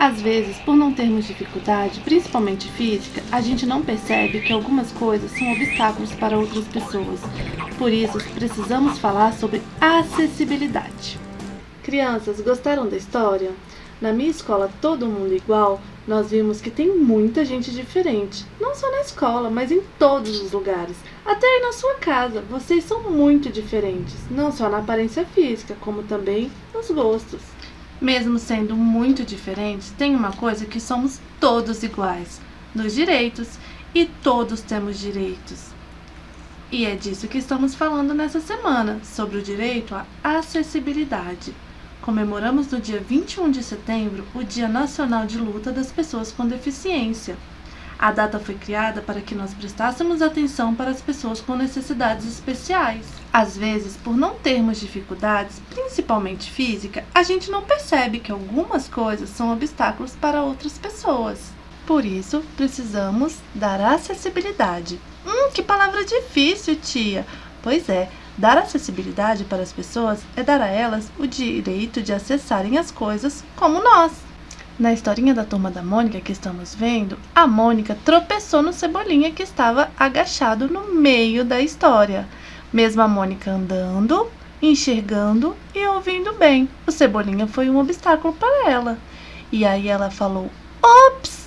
Às vezes, por não termos dificuldade, principalmente física, a gente não percebe que algumas coisas são obstáculos para outras pessoas. Por isso, precisamos falar sobre acessibilidade. Crianças, gostaram da história? Na minha escola Todo Mundo Igual, nós vimos que tem muita gente diferente. Não só na escola, mas em todos os lugares. Até aí na sua casa, vocês são muito diferentes. Não só na aparência física, como também nos gostos. Mesmo sendo muito diferentes, tem uma coisa que somos todos iguais, nos direitos, e todos temos direitos. E é disso que estamos falando nessa semana, sobre o direito à acessibilidade. Comemoramos no dia 21 de setembro o Dia Nacional de Luta das Pessoas com Deficiência. A data foi criada para que nós prestássemos atenção para as pessoas com necessidades especiais. Às vezes, por não termos dificuldades, principalmente física, a gente não percebe que algumas coisas são obstáculos para outras pessoas. Por isso, precisamos dar acessibilidade. Que palavra difícil, tia! Pois é, dar acessibilidade para as pessoas é dar a elas o direito de acessarem as coisas como nós. Na historinha da Turma da Mônica que estamos vendo, a Mônica tropeçou no Cebolinha que estava agachado no meio da história. Mesmo a Mônica andando, enxergando e ouvindo bem, o Cebolinha foi um obstáculo para ela. E aí ela falou: "Ops!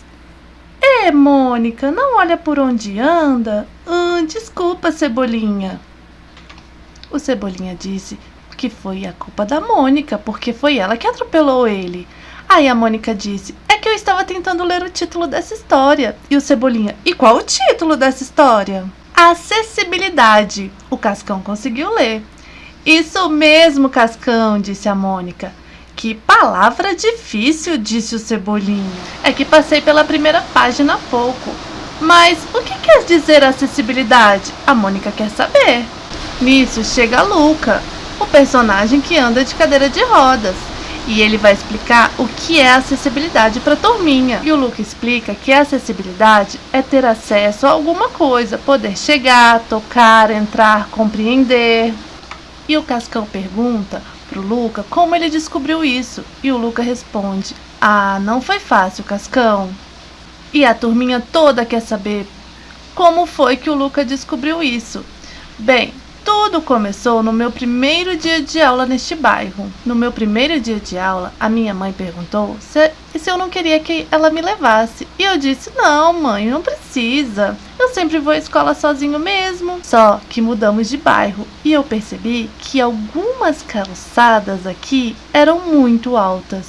Mônica, não olha por onde anda? Desculpa, Cebolinha." O Cebolinha disse que foi a culpa da Mônica, porque foi ela que atropelou ele. Aí a Mônica disse: "É que eu estava tentando ler o título dessa história." E o Cebolinha: "E qual o título dessa história?" "Acessibilidade." O Cascão conseguiu ler. "Isso mesmo, Cascão," disse a Mônica. "Que palavra difícil," disse o Cebolinha. "É que passei pela primeira página há pouco." "Mas o que quer dizer acessibilidade?" A Mônica quer saber. Nisso chega Luca, o personagem que anda de cadeira de rodas. E ele vai explicar o que é acessibilidade para a turminha. E o Luca explica que a acessibilidade é ter acesso a alguma coisa, poder chegar, tocar, entrar, compreender. E o Cascão pergunta pro Luca como ele descobriu isso. E o Luca responde: "Não foi fácil, Cascão." E a turminha toda quer saber como foi que o Luca descobriu isso. Bem, tudo começou no meu primeiro dia de aula neste bairro. No meu primeiro dia de aula, a minha mãe perguntou se eu não queria que ela me levasse. E eu disse: "Não, mãe, não precisa. Eu sempre vou à escola sozinho mesmo." Só que mudamos de bairro e eu percebi que algumas calçadas aqui eram muito altas.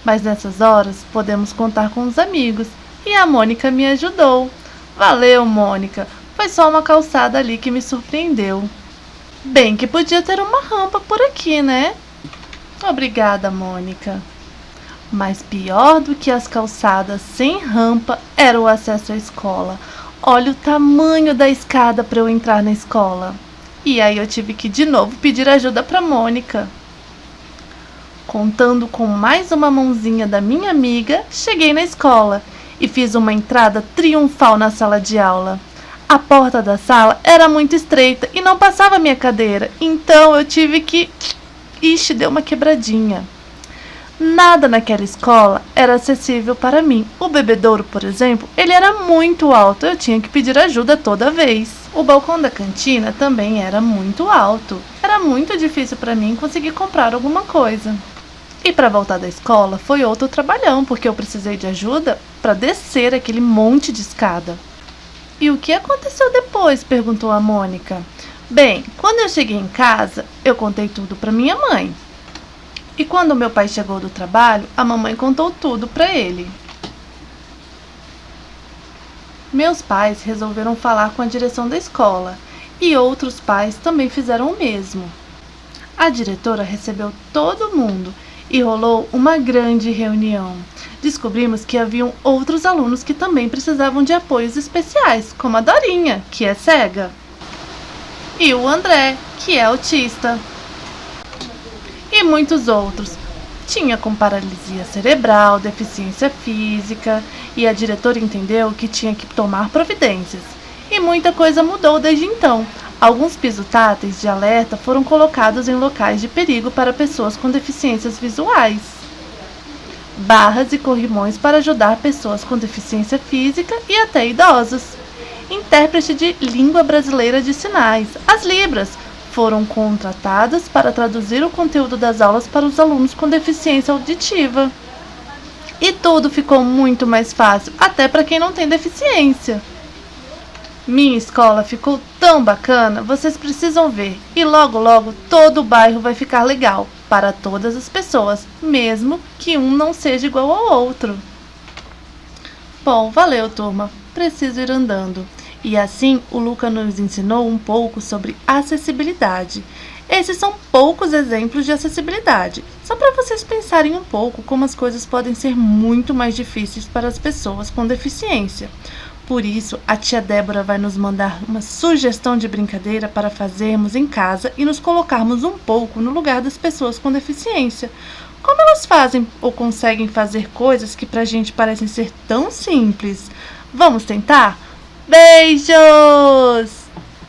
Mas nessas horas podemos contar com os amigos e a Mônica me ajudou. Valeu, Mônica. Foi só uma calçada ali que me surpreendeu. Bem que podia ter uma rampa por aqui, né? Obrigada, Mônica. Mas pior do que as calçadas sem rampa era o acesso à escola. Olha o tamanho da escada para eu entrar na escola. E aí eu tive que de novo pedir ajuda para Mônica. Contando com mais uma mãozinha da minha amiga, cheguei na escola e fiz uma entrada triunfal na sala de aula. A porta da sala era muito estreita e não passava a minha cadeira, então eu tive que... Ixi, deu uma quebradinha. Nada naquela escola era acessível para mim. O bebedouro, por exemplo, ele era muito alto, eu tinha que pedir ajuda toda vez. O balcão da cantina também era muito alto. Era muito difícil para mim conseguir comprar alguma coisa. E para voltar da escola foi outro trabalhão, porque eu precisei de ajuda para descer aquele monte de escada. "E o que aconteceu depois?" perguntou a Mônica. "Bem, quando eu cheguei em casa, eu contei tudo para minha mãe. E quando meu pai chegou do trabalho, a mamãe contou tudo para ele. Meus pais resolveram falar com a direção da escola e outros pais também fizeram o mesmo. A diretora recebeu todo mundo e rolou uma grande reunião. Descobrimos que haviam outros alunos que também precisavam de apoios especiais, como a Dorinha, que é cega, e o André, que é autista, e muitos outros. Tinha com paralisia cerebral, deficiência física, e a diretora entendeu que tinha que tomar providências. E muita coisa mudou desde então. Alguns pisos táteis de alerta foram colocados em locais de perigo para pessoas com deficiências visuais. barras e corrimões para ajudar pessoas com deficiência física e até idosos. Intérprete de língua brasileira de sinais, as Libras, foram contratadas para traduzir o conteúdo das aulas para os alunos com deficiência auditiva. E tudo ficou muito mais fácil, até para quem não tem deficiência. Minha escola ficou tão bacana, vocês precisam ver. E logo logo todo o bairro vai ficar legal para todas as pessoas, mesmo que um não seja igual ao outro. Bom, valeu, turma. Preciso ir andando. E assim, o Luca nos ensinou um pouco sobre acessibilidade. Esses são poucos exemplos de acessibilidade, só para vocês pensarem um pouco como as coisas podem ser muito mais difíceis para as pessoas com deficiência. Por isso, a tia Débora vai nos mandar uma sugestão de brincadeira para fazermos em casa e nos colocarmos um pouco no lugar das pessoas com deficiência. Como elas fazem ou conseguem fazer coisas que pra gente parecem ser tão simples? Vamos tentar? Beijos!